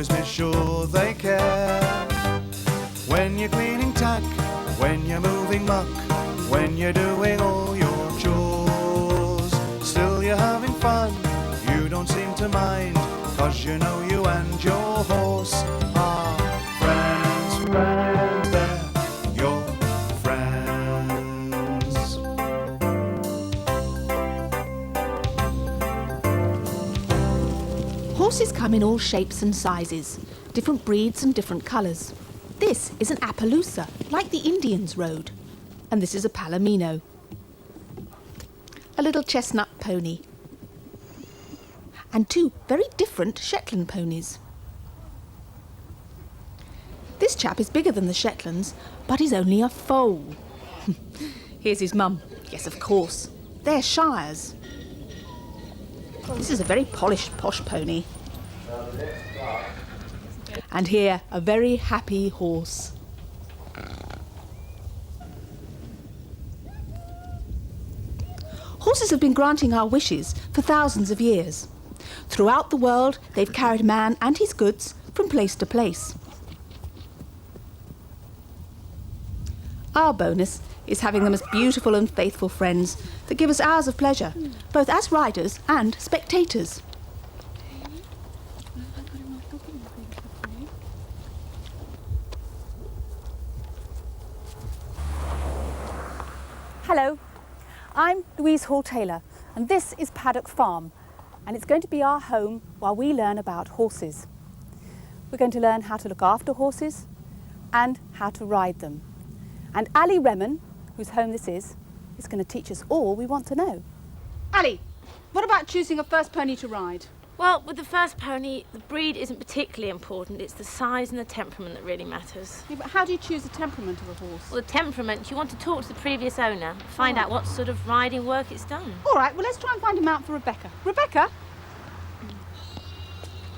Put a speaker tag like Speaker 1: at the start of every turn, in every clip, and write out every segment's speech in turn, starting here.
Speaker 1: always be sure they care. When you're cleaning tack, when you're moving muck, when you're doing all your chores, still you're having fun, you don't seem to mind, 'cause you know you and your horse are friends, friends, they're your friends.
Speaker 2: Horses come in all shapes and sizes, different breeds and different colours. This is an Appaloosa, like the Indians rode. And this is a Palomino, a little chestnut pony. And two very different Shetland ponies. This chap is bigger than the Shetlands, but he's only a foal. Here's his mum. Yes, of course. They're Shires. This is a very polished, posh pony. And here, a very happy horse. Horses have been granting our wishes for thousands of years. Throughout the world, they've carried man and his goods from place to place. Our bonus is having them as beautiful and faithful friends that give us hours of pleasure, both as riders and spectators.
Speaker 3: Hello, I'm Louise Hall-Taylor and this is Paddock Farm, and it's going to be our home while we learn about horses. We're going to learn how to look after horses and how to ride them. And Ali Remen, whose home this is going to teach us all we want to know.
Speaker 2: Ali, what about choosing a first pony to ride?
Speaker 4: Well, with the first pony, the breed isn't particularly important. It's the size and the temperament that really matters.
Speaker 2: Yeah, but how do you choose the temperament of a horse?
Speaker 4: Well, the temperament, you want to talk to the previous owner, find out what sort of riding work it's done.
Speaker 2: All right, well, let's try and find a mount for Rebecca. Rebecca?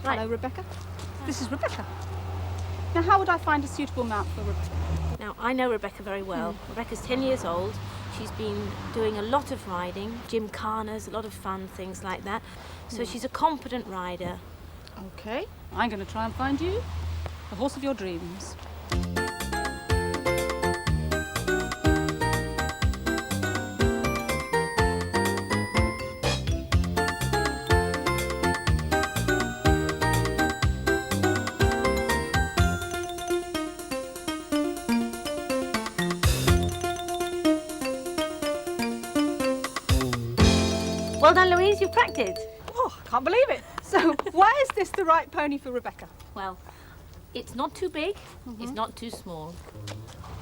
Speaker 4: Right.
Speaker 2: Hello, Rebecca. This is Rebecca. Now, how would I find a suitable mount for Rebecca?
Speaker 4: Now, I know Rebecca very well. Rebecca's 10 years old. She's been doing a lot of riding, gymkhanas, a lot of fun things like that. So she's a competent rider.
Speaker 2: OK, I'm going to try and find you the horse of your dreams.
Speaker 4: Well done, Louise, you've practiced.
Speaker 2: Oh, I can't believe it. So, why is this the right pony for Rebecca?
Speaker 4: Well, it's not too big, it's not too small.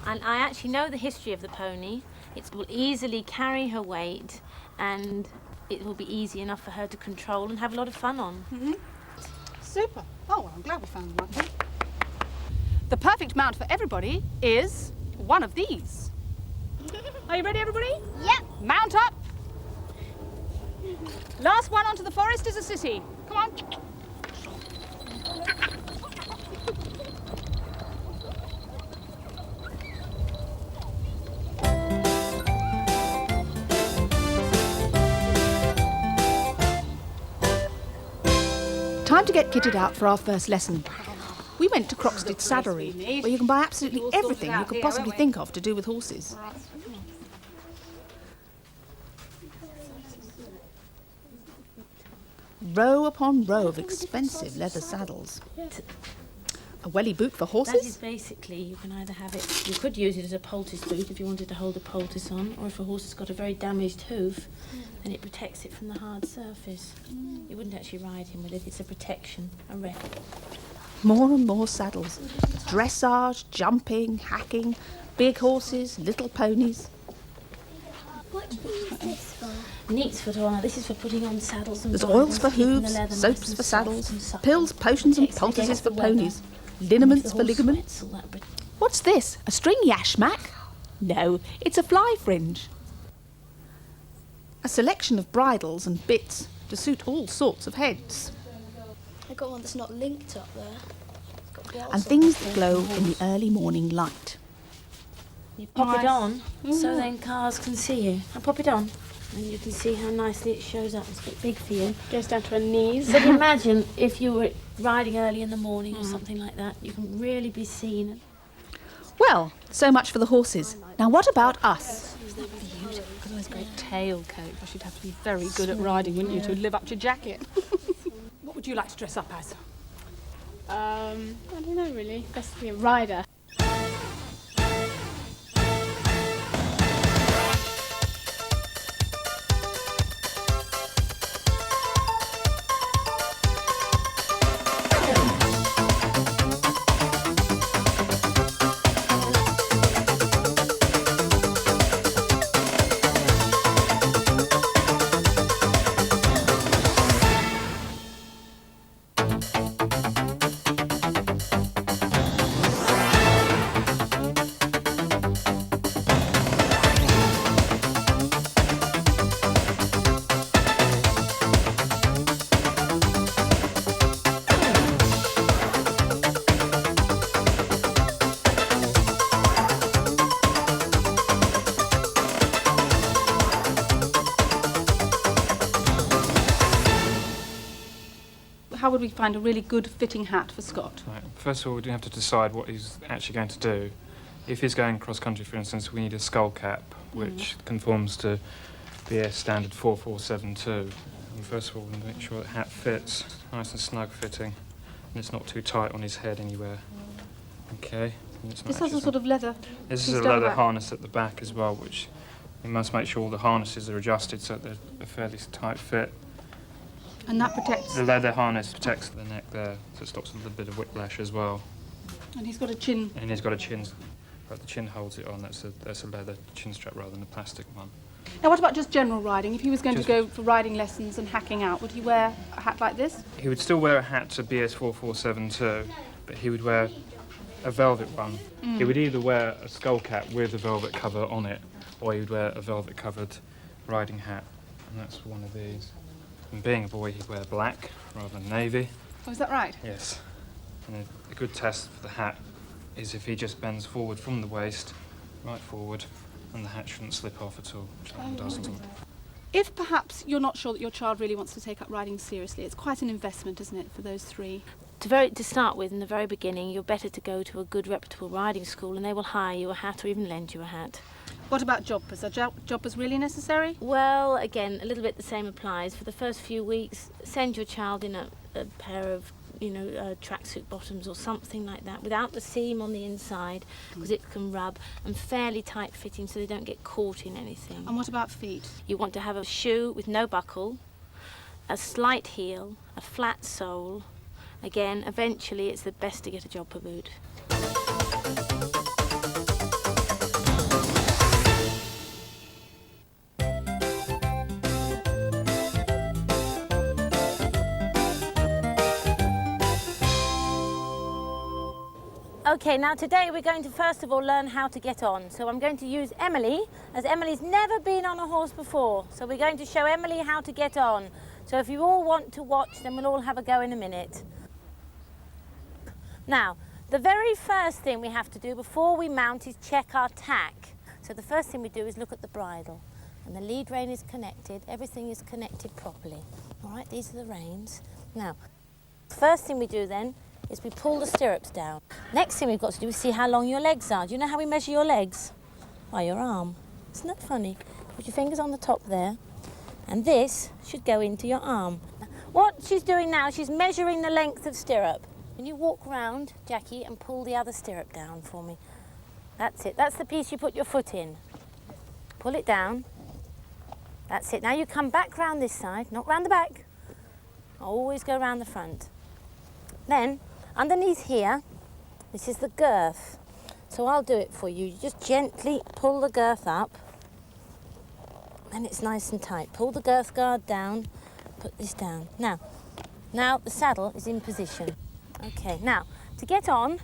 Speaker 4: And I actually know the history of the pony. It will easily carry her weight and it will be easy enough for her to control and have a lot of fun on.
Speaker 2: Super. Oh, well, I'm glad we found the right one. The perfect mount for everybody is one of these. Are you ready, everybody?
Speaker 5: Yep.
Speaker 2: Mount up. Last one onto the forest is a city. Come on. Time to get kitted out for our first lesson. We went to Crockstead Saddlery, where you can buy absolutely everything you could possibly think of to do with horses. Row upon row of expensive leather saddles. A welly boot for horses?
Speaker 4: That is basically, you can either have it, you could use it as a poultice boot if you wanted to hold a poultice on, or if a horse has got a very damaged hoof, then it protects it from the hard surface. You wouldn't actually ride him with it, it's a protection, a rep.
Speaker 2: More and more saddles. Dressage, jumping, hacking, big horses, little ponies.
Speaker 5: What is this for?
Speaker 4: Neat's for this is for putting on saddles and
Speaker 2: There's
Speaker 4: bridles,
Speaker 2: oils for
Speaker 4: keeping the
Speaker 2: hooves,
Speaker 4: leather nice
Speaker 2: soaps
Speaker 4: and
Speaker 2: for
Speaker 4: soft
Speaker 2: saddles,
Speaker 4: and supple.
Speaker 2: pills, potions and
Speaker 4: Protects
Speaker 2: poultices
Speaker 4: against
Speaker 2: for
Speaker 4: the weather.
Speaker 2: ponies, liniments
Speaker 4: The
Speaker 2: for
Speaker 4: horse
Speaker 2: ligaments.
Speaker 4: sweats, all that
Speaker 2: What's this? A string yashmak? No, it's a fly fringe. A selection of bridles and bits to suit all sorts of heads.
Speaker 5: I got one that's not linked up there. It's got bells
Speaker 2: And
Speaker 5: on
Speaker 2: things
Speaker 5: it.
Speaker 2: that glow in the early morning light.
Speaker 4: You pop it on, so then cars can see you. And pop it on. And you can see how nicely it shows up. It's a bit big for you.
Speaker 6: Goes down to her knees.
Speaker 4: But imagine if you were riding early in the morning or something like that. You can really be seen.
Speaker 2: Well, so much for the horses. Now what about us?
Speaker 6: Look at those great tail coats. Well, she'd have to be very good at riding, wouldn't you, to live up to your jacket? What would you like to dress up as? I don't know really. Best to be a rider. How would we find a really good fitting hat for Scott?
Speaker 7: Right. First of all, we do have to decide what he's actually going to do. If he's going cross-country, for instance, we need a skull cap, which conforms to BS standard 4472. And first of all, we make sure the hat fits, nice and snug fitting, and it's not too tight on his head anywhere. Okay.
Speaker 6: This has a sort of leather.
Speaker 7: This is a leather harness at the back as well, which you must make sure all the harnesses are adjusted so that they're a fairly tight fit.
Speaker 6: And that protects.
Speaker 7: The leather harness protects the neck there, so it stops a little bit of whiplash as well.
Speaker 6: And he's got a chin.
Speaker 7: And he's got a chin, but the chin holds it on. That's a leather chin strap rather than a plastic one.
Speaker 6: Now, what about just general riding? If he was going to go for riding lessons and hacking out, would he wear a hat like this?
Speaker 7: He would still wear a hat to BS 4472, but he would wear a velvet one. He would either wear a skull cap with a velvet cover on it, or he would wear a velvet covered riding hat, and that's one of these. And being a boy, he'd wear black rather than navy.
Speaker 6: Oh, is that right?
Speaker 7: Yes. And a good test for the hat is if he just bends forward from the waist, right forward, and the hat shouldn't slip off at all, which that one doesn't.
Speaker 6: If perhaps you're not sure that your child really wants to take up riding seriously, it's quite an investment, isn't it, for those three?
Speaker 4: To start with, in the very beginning, you're better to go to a good reputable riding school and they will hire you a hat or even lend you a hat.
Speaker 6: What about jobbers? Are jobbers really necessary?
Speaker 4: Well, again, a little bit the same applies. For the first few weeks, send your child in a pair of, tracksuit bottoms or something like that, without the seam on the inside, because it can rub, and fairly tight fitting so they don't get caught in anything.
Speaker 6: And what about feet?
Speaker 4: You want to have a shoe with no buckle, a slight heel, a flat sole. Again, eventually it's the best to get a jobber boot. Okay, now today we're going to first of all learn how to get on. So I'm going to use Emily, as Emily's never been on a horse before. So we're going to show Emily how to get on. So if you all want to watch, then we'll all have a go in a minute. Now, the very first thing we have to do before we mount is check our tack. So the first thing we do is look at the bridle. And the lead rein is connected, everything is connected properly. All right, these are the reins. Now, the first thing we do then is we pull the stirrups down. Next thing we've got to do is see how long your legs are. Do you know how we measure your legs? By your arm. Isn't that funny? Put your fingers on the top there, and this should go into your arm. What she's doing now, she's measuring the length of stirrup. Can you walk round, Jackie, and pull the other stirrup down for me? That's it. That's the piece you put your foot in. Pull it down. That's it. Now you come back round this side, not round the back. Always go round the front. Then, underneath here, this is the girth. So I'll do it for you. You just gently pull the girth up, and it's nice and tight. Pull the girth guard down, put this down. Now the saddle is in position. Okay, now, to get on,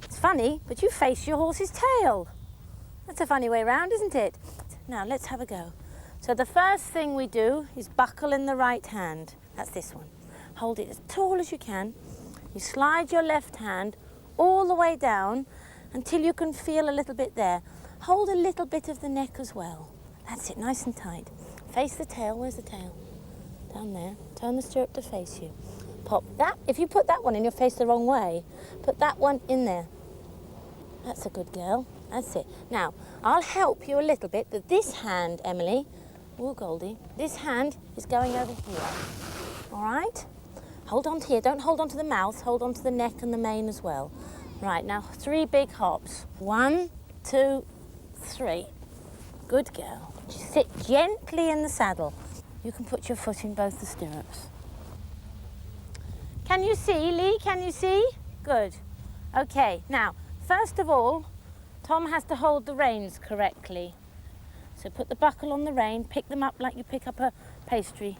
Speaker 4: it's funny, but you face your horse's tail. That's a funny way round, isn't it? Now, let's have a go. So the first thing we do is buckle in the right hand. That's this one. Hold it as tall as you can. You slide your left hand all the way down until you can feel a little bit there. Hold a little bit of the neck as well. That's it, nice and tight. Face the tail. Where's the tail? Down there. Turn the stirrup to face you. Pop that. If you put that one in, you'll face the wrong way. Put that one in there. That's a good girl. That's it. Now, I'll help you a little bit, but this hand, Emily, oh, Goldie, this hand is going over here. All right? Hold on to here. Don't hold on to the mouth. Hold on to the neck and the mane as well. Right, now 3 big hops. 1, 2, 3. Good girl. Just sit gently in the saddle. You can put your foot in both the stirrups. Can you see, Lee? Can you see? Good. Okay, now, first of all, Tom has to hold the reins correctly. So put the buckle on the rein, pick them up like you pick up a pastry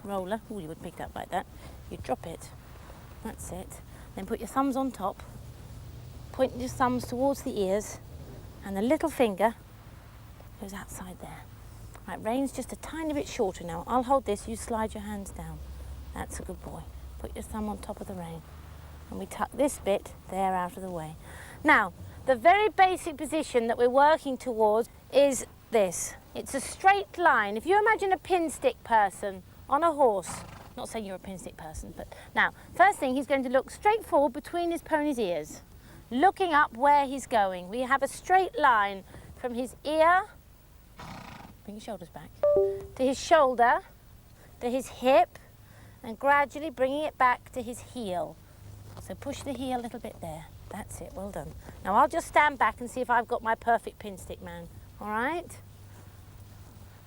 Speaker 4: roller. Oh, you would pick it up like that. You drop it. That's it. Then put your thumbs on top. Point your thumbs towards the ears, and the little finger goes outside there. Right, reins just a tiny bit shorter now. I'll hold this, you slide your hands down. That's a good boy. Put your thumb on top of the rein. And we tuck this bit there out of the way. Now, the very basic position that we're working towards is this. It's a straight line. If you imagine a pin stick person on a horse, not saying you're a pin stick person, but now, first thing, he's going to look straight forward between his pony's ears, looking up where he's going. We have a straight line from his ear, bring your shoulders back, to his shoulder, to his hip, and gradually bringing it back to his heel. So push the heel a little bit there. That's it, well done. Now I'll just stand back and see if I've got my perfect pin stick man, all right?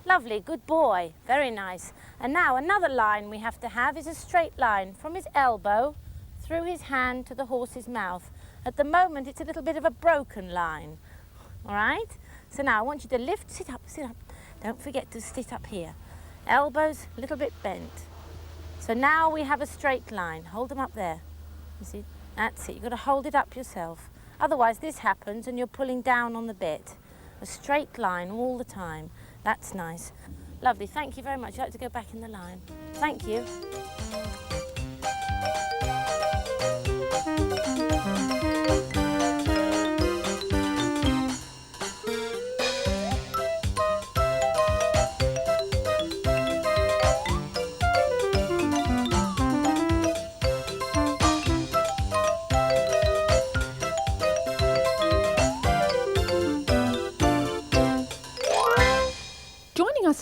Speaker 4: Lovely, good boy, very nice. And now another line we have to have is a straight line from his elbow through his hand to the horse's mouth. At the moment it's a little bit of a broken line, all right? So now I want you to lift, sit up, sit up. Don't forget to sit up here. Elbows a little bit bent. So now we have a straight line. Hold them up there. You see, that's it. You've got to hold it up yourself. Otherwise this happens and you're pulling down on the bit. A straight line all the time. That's nice. Lovely, thank you very much. I'd like to go back in the line. Thank you.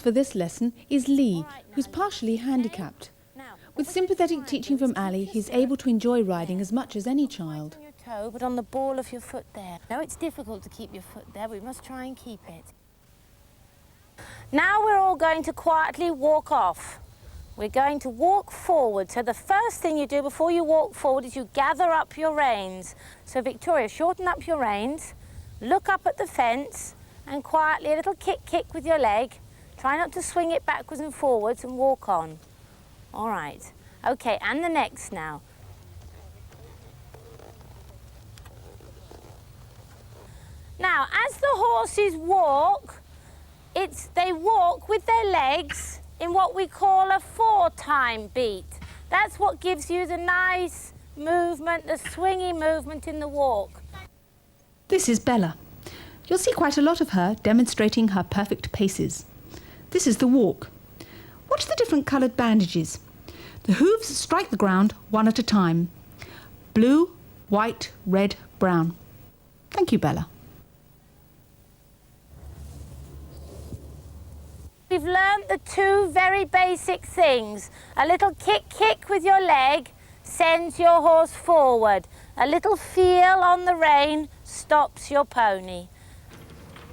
Speaker 2: For this lesson is Lee, who's partially handicapped. With sympathetic teaching from Ali, he's able to enjoy riding as much as any child.
Speaker 4: On your toe, but on the ball of your foot there. Now it's difficult to keep your foot there, but we must try and keep it. Now we're all going to quietly walk off. We're going to walk forward. So the first thing you do before you walk forward is you gather up your reins. So Victoria, shorten up your reins, look up at the fence, and quietly a little kick with your leg. Try not to swing it backwards and forwards and walk on. All right. Okay, and the next now. Now, as the horses walk, they walk with their legs in what we call a 4-time beat. That's what gives you the nice movement, the swingy movement in the walk.
Speaker 2: This is Bella. You'll see quite a lot of her demonstrating her perfect paces. This is the walk. Watch the different coloured bandages. The hooves strike the ground one at a time. Blue, white, red, brown. Thank you, Bella.
Speaker 4: We've learnt the 2 very basic things. A little kick with your leg sends your horse forward. A little feel on the rein stops your pony.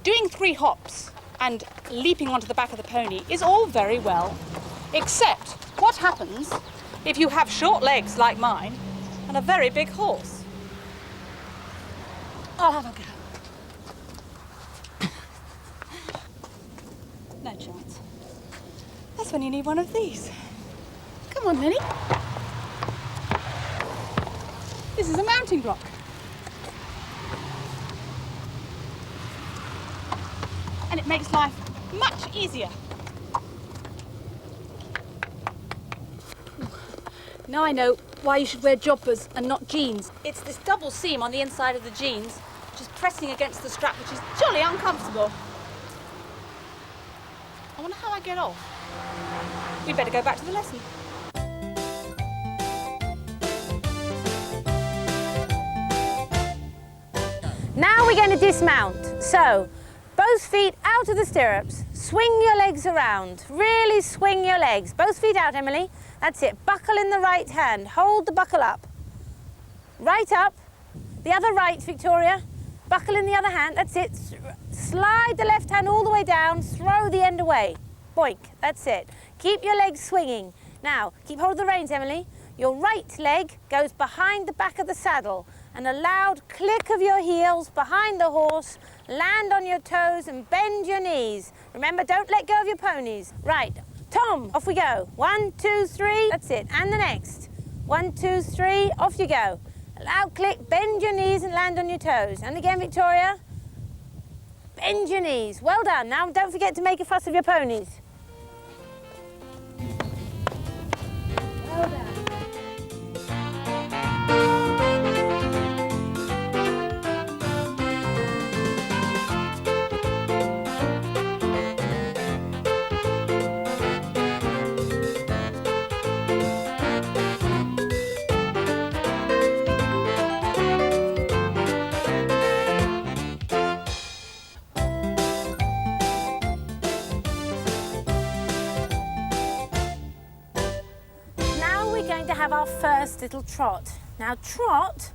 Speaker 3: Doing 3 hops and leaping onto the back of the pony is all very well, except what happens if you have short legs like mine and a very big horse? I'll have a go. No chance. That's when you need one of these. Come on, Lenny. This is a mounting block. And it makes life much easier. Now I know why you should wear jobbers and not jeans. It's this double seam on the inside of the jeans, which is pressing against the strap, which is jolly uncomfortable. I
Speaker 6: wonder how I get off. We'd better go back to the lesson.
Speaker 4: Now we're going to dismount. So, both feet out of the stirrups. Swing your legs around. Really swing your legs. Both feet out, Emily. That's it. Buckle in the right hand. Hold the buckle up. Right up. The other right, Victoria. Buckle in the other hand. That's it. Slide the left hand all the way down. Throw the end away. Boink. That's it. Keep your legs swinging. Now, keep hold of the reins, Emily. Your right leg goes behind the back of the saddle, and a loud click of your heels behind the horse. Land on your toes and bend your knees. Remember, don't let go of your ponies. Right, Tom, off we go. 1, 2, 3, that's it. And the next. 1, 2, 3, off you go. A loud click, bend your knees and land on your toes. And again, Victoria. Bend your knees. Well done. Now, don't forget to make a fuss of your ponies. Well done. Have our first little trot. Now trot,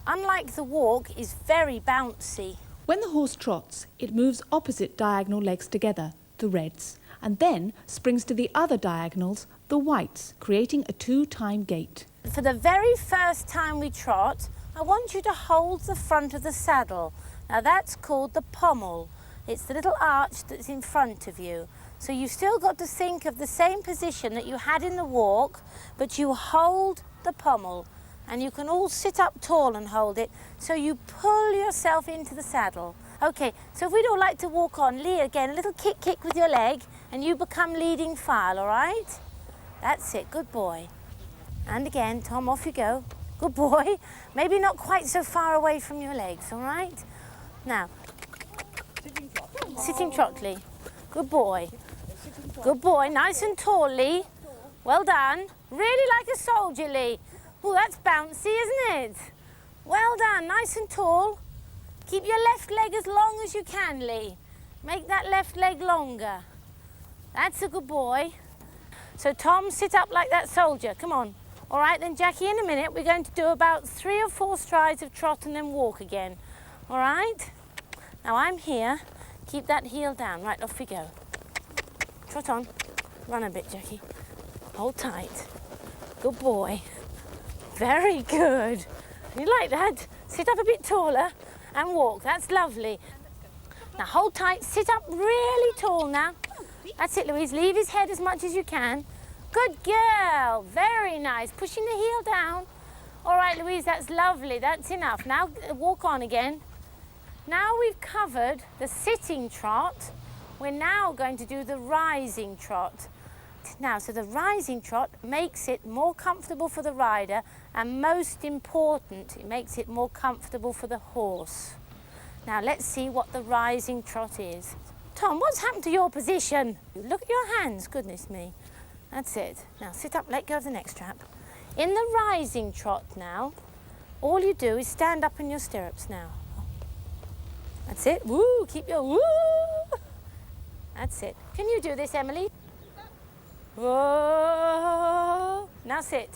Speaker 4: unlike the walk, is very bouncy.
Speaker 2: When the horse trots, it moves opposite diagonal legs together, the reds, and then springs to the other diagonals, the whites, creating a 2-time gait.
Speaker 4: For the very first time we trot, I want you to hold the front of the saddle. Now that's called the pommel. It's the little arch that's in front of you. So you've still got to think of the same position that you had in the walk, but you hold the pommel, and you can all sit up tall and hold it, so you pull yourself into the saddle. Okay, so if we'd all like to walk on, Lee, again, a little kick with your leg, and you become leading file, all right? That's it, good boy. And again, Tom, off you go. Good boy. Maybe not quite so far away from your legs, all right? Now, sitting trot, Lee. Good boy. Good boy, nice and tall, Lee. Well done. Really like a soldier, Lee. Oh, that's bouncy, isn't it? Well done, nice and tall. Keep your left leg as long as you can, Lee. Make that left leg longer. That's a good boy. So, Tom, sit up like that soldier. Come on. All right, then, Jackie, in a minute, we're going to do about 3 or 4 strides of trot and then walk again. All right? Now, I'm here. Keep that heel down. Right, off we go. Trot on. Run a bit, Jackie. Hold tight. Good boy. Very good. You like that? Sit up a bit taller and walk. That's lovely. Now hold tight. Sit up really tall now. That's it, Louise. Leave his head as much as you can. Good girl. Very nice. Pushing the heel down. All right, Louise, that's lovely. That's enough. Now walk on again. Now we've covered the sitting trot. We're now going to do the rising trot. Now, so the rising trot makes it more comfortable for the rider, and most important, it makes it more comfortable for the horse. Now, let's see what the rising trot is. Tom, what's happened to your position? Look at your hands, goodness me. That's it. Now, sit up, let go of the neck strap. In the rising trot now, all you do is stand up in your stirrups now. That's it. Woo, keep your woo. That's it. Can you do this, Emily? Whoa. Now sit.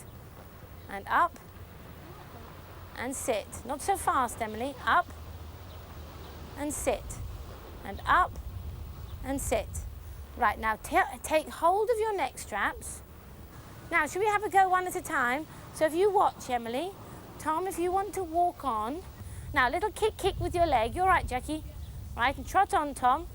Speaker 4: And up. And sit. Not so fast, Emily. Up. And sit. And up. And sit. Right, now take hold of your neck straps. Now, should we have a go one at a time? So if you watch, Emily. Tom, if you want to walk on. Now, a little kick with your leg. You're right, Jackie. Right, and trot on, Tom.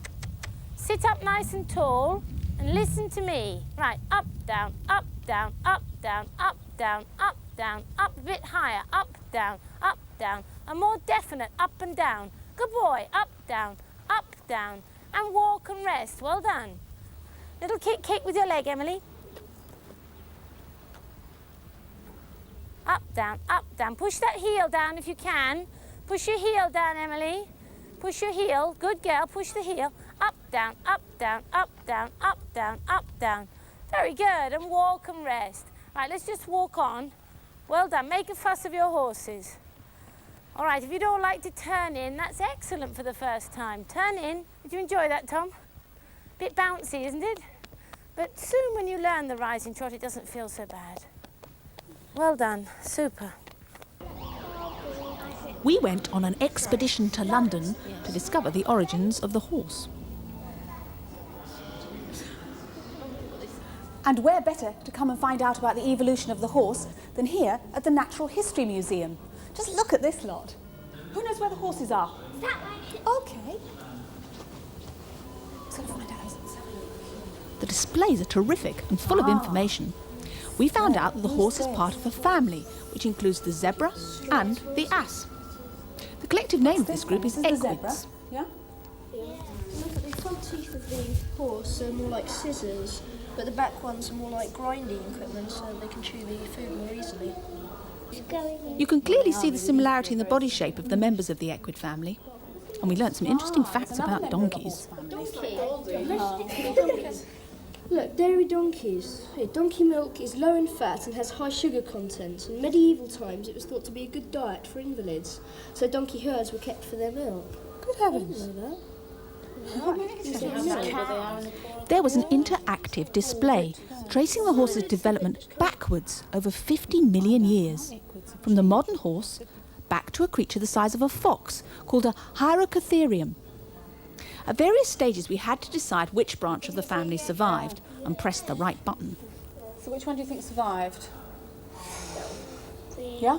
Speaker 4: Sit up nice and tall and listen to me. Right, up, down, up, down, up, down, up, down, up, down, up, a bit higher, up, down, a more definite up and down. Good boy, up, down, and walk and rest. Well done. Little kick with your leg, Emily. Up, down, push that heel down if you can. Push your heel down, Emily. Push your heel. Good girl. Push the heel. Up, down, up, down, up, down, up, down, up, down. Very good. And walk and rest. Right, let's just walk on. Well done. Make a fuss of your horses. All right, if you don't like to turn in, that's excellent for the first time. Turn in. Did you enjoy that, Tom? Bit bouncy, isn't it? But soon when you learn the rising trot, it doesn't feel so bad. Well done. Super.
Speaker 2: We went on an expedition to London to discover the origins of the horse.
Speaker 3: And where better to come and find out about the evolution of the horse than here at the Natural History Museum? Just look at this lot. Who knows where the horses are?
Speaker 5: That way.
Speaker 3: Okay. Let's go find out.
Speaker 2: The displays are terrific and full of information. We found out that the horse is part of a family, which includes the zebra and the ass. The collective name of this group is
Speaker 3: This is the zebra.
Speaker 2: equids.
Speaker 3: Yeah?
Speaker 5: Look at the front teeth of the horse are more like scissors, but the back ones are more like grinding equipment, so they can chew the food more easily.
Speaker 2: You can clearly see the similarity in the body shape of the members of the equid family. And we learnt some interesting facts about donkeys.
Speaker 5: Look, dairy donkeys. Donkey milk is low in fat and has high sugar content. In medieval times, it was thought to be a good diet for invalids, so donkey herds were kept for their milk.
Speaker 3: Good heavens.
Speaker 2: There was an interactive display tracing the horse's development backwards over 50 million years, from the modern horse back to a creature the size of a fox called a Hyracotherium. At various stages we had to decide which branch of the family survived and press the right button.
Speaker 3: So which one do you think survived? Yeah?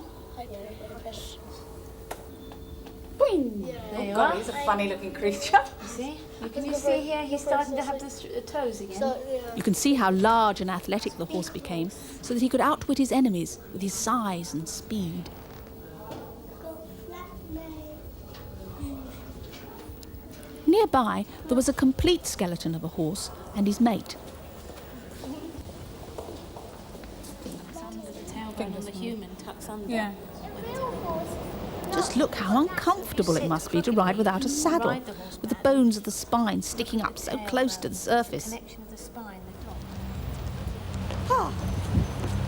Speaker 3: Boing!
Speaker 4: There you
Speaker 3: God,
Speaker 4: are.
Speaker 3: he's a funny looking creature.
Speaker 4: See? Can you see here? He's starting to have the toes again.
Speaker 2: You can see how large and athletic the horse became so that he could outwit his enemies with his size and speed. Nearby, there was a complete skeleton of a horse and his mate.
Speaker 4: The tailbone on the human tucks under.
Speaker 3: Yeah.
Speaker 2: Just look how uncomfortable it must be to ride without a saddle, with the bones of the spine sticking up so close to the surface.
Speaker 4: Connection of the spine, the top.
Speaker 3: Oh,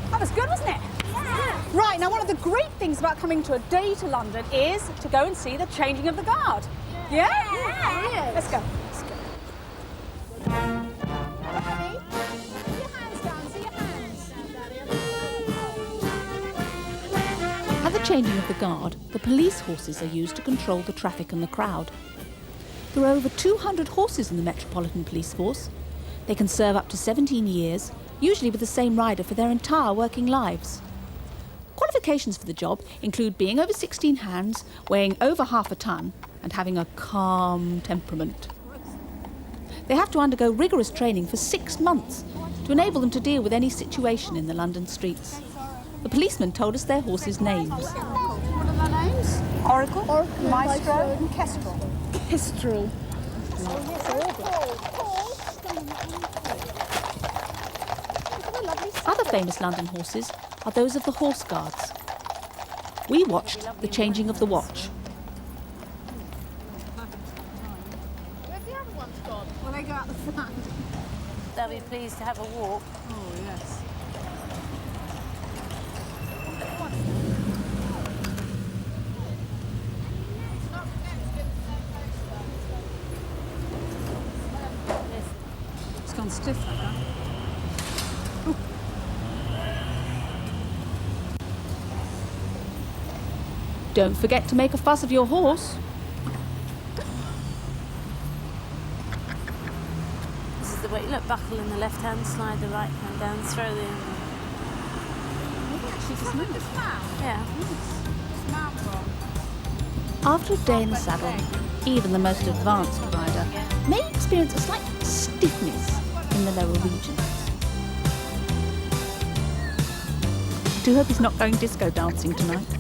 Speaker 3: that was good, wasn't it? Yeah. Right, now one of the great things about coming to a day to London is to go and see the changing of the guard. Yeah? Yeah. Let's go. Let's go.
Speaker 2: At the changing of the guard, the police horses are used to control the traffic and the crowd. There are over 200 horses in the Metropolitan Police Force. They can serve up to 17 years, usually with the same rider for their entire working lives. Qualifications for the job include being over 16 hands, weighing over half a ton, and having a calm temperament. They have to undergo rigorous training for 6 months to enable them to deal with any situation in the London streets. The policeman told us their horses' names.
Speaker 3: What are their names? Oracle, Maestro, and Kestrel. Kestrel.
Speaker 2: Other famous London horses are those of the Horse Guards. We watched the changing of the watch.
Speaker 3: Well, they go out the front.
Speaker 4: They'll be pleased to have a walk.
Speaker 3: Oh, yes. It's gone stiff like that.
Speaker 2: Don't forget to make a fuss of your horse.
Speaker 4: This is the way. Look, buckle in the left hand, slide the right hand down, throw the. Yeah.
Speaker 2: After a day in the saddle, even the most advanced rider may experience a slight stiffness in the lower regions. I do hope he's not going disco dancing tonight.